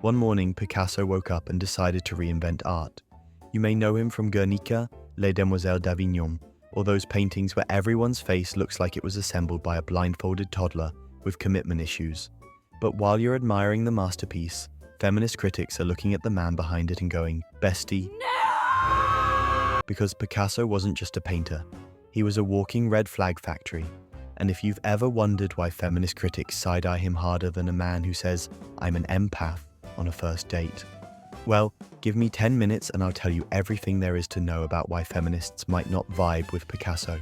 One morning, Picasso woke up and decided to reinvent art. You may know him from Guernica, Les Demoiselles d'Avignon, or those paintings where everyone's face looks like it was assembled by a blindfolded toddler with commitment issues. But while you're admiring the masterpiece, feminist critics are looking at the man behind it and going, "Bestie." No! Because Picasso wasn't just a painter. He was a walking red flag factory. And if you've ever wondered why feminist critics side-eye him harder than a man who says, "I'm an empath," on a first date, well, give me 10 minutes and I'll tell you everything there is to know about why feminists might not vibe with Picasso.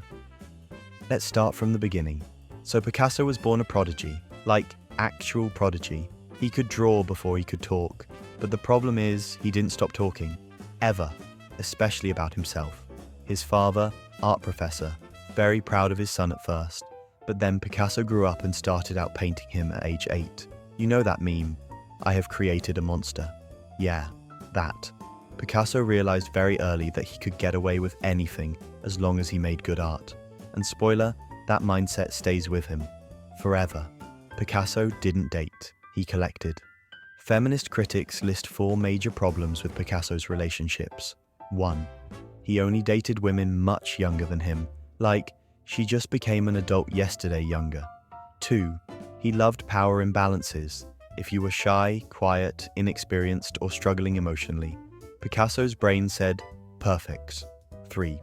Let's start from the beginning. So Picasso was born a prodigy, like actual prodigy. He could draw before he could talk, but the problem is he didn't stop talking, ever, especially about himself. His father, art professor, very proud of his son at first, but then Picasso grew up and started out painting him at age 8. You know that meme, "I have created a monster." Yeah, that. Picasso realized very early that he could get away with anything as long as he made good art. And spoiler, that mindset stays with him. Forever. Picasso didn't date, he collected. Feminist critics list 4 major problems with Picasso's relationships. 1. He only dated women much younger than him, like, she just became an adult yesterday younger. 2. He loved power imbalances. If you were shy, quiet, inexperienced, or struggling emotionally, Picasso's brain said, perfect. 3.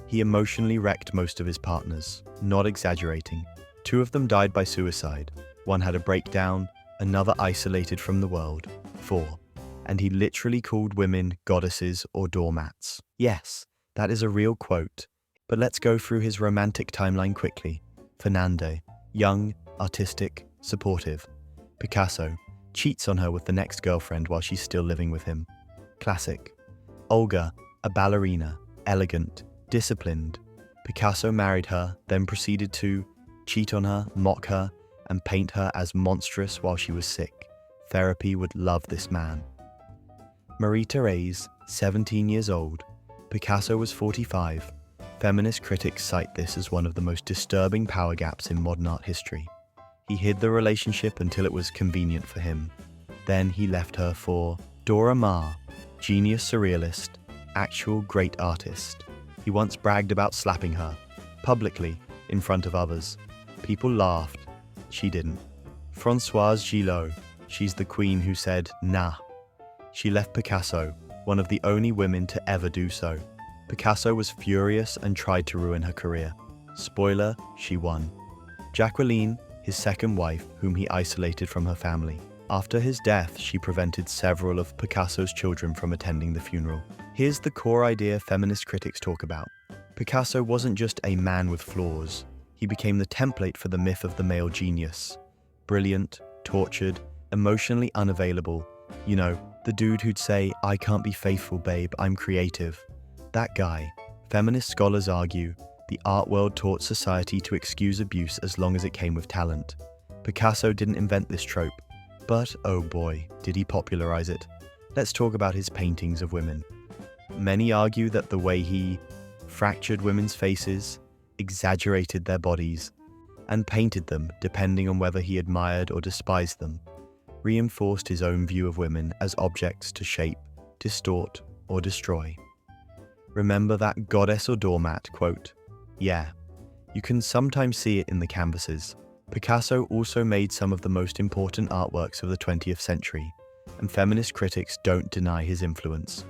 He emotionally wrecked most of his partners, not exaggerating. 2 of them died by suicide. One had a breakdown, another isolated from the world. 4. And he literally called women goddesses or doormats. Yes, that is a real quote. But let's go through his romantic timeline quickly. Fernande, young, artistic, supportive. Picasso cheats on her with the next girlfriend while she's still living with him. Classic. Olga, a ballerina, elegant, disciplined. Picasso married her, then proceeded to cheat on her, mock her, and paint her as monstrous while she was sick. Therapy would love this man. Marie-Thérèse, 17 years old. Picasso was 45. Feminist critics cite this as one of the most disturbing power gaps in modern art history. He hid the relationship until it was convenient for him. Then he left her for Dora Maar, genius surrealist, actual great artist. He once bragged about slapping her, publicly, in front of others. People laughed. She didn't. Françoise Gillot, she's the queen who said, nah. She left Picasso, one of the only women to ever do so. Picasso was furious and tried to ruin her career. Spoiler, she won. Jacqueline, his second wife, whom he isolated from her family. After his death, she prevented several of Picasso's children from attending the funeral. Here's the core idea feminist critics talk about. Picasso wasn't just a man with flaws. He became the template for the myth of the male genius. Brilliant, tortured, emotionally unavailable. You know, the dude who'd say, "I can't be faithful, babe, I'm creative." That guy. Feminist scholars argue, the art world taught society to excuse abuse as long as it came with talent. Picasso didn't invent this trope, but oh boy, did he popularize it. Let's talk about his paintings of women. Many argue that the way he fractured women's faces, exaggerated their bodies, and painted them depending on whether he admired or despised them, reinforced his own view of women as objects to shape, distort, or destroy. Remember that goddess or doormat quote? Yeah, you can sometimes see it in the canvases. Picasso also made some of the most important artworks of the 20th century, and feminist critics don't deny his influence.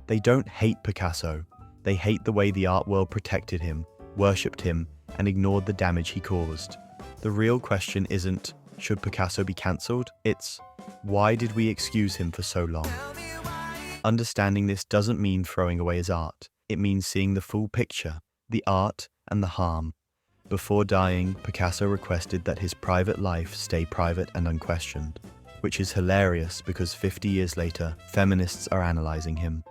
They don't hate Picasso, they hate the way the art world protected him, worshipped him, and ignored the damage he caused. The real question isn't, should Picasso be cancelled? It's, why did we excuse him for so long? Understanding this doesn't mean throwing away his art. It means seeing the full picture, the art and the harm. Before dying, Picasso requested that his private life stay private and unquestioned, which is hilarious because 50 years later, feminists are analyzing him.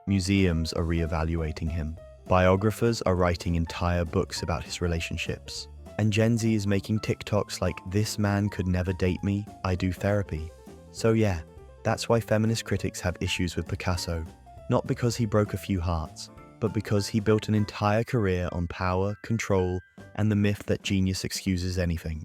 Museums are re-evaluating him. Biographers are writing entire books about his relationships. And Gen Z is making TikToks like, "This man could never date me, I do therapy." So yeah, that's why feminist critics have issues with Picasso. Not because he broke a few hearts, but because he built an entire career on power, control, and the myth that genius excuses anything.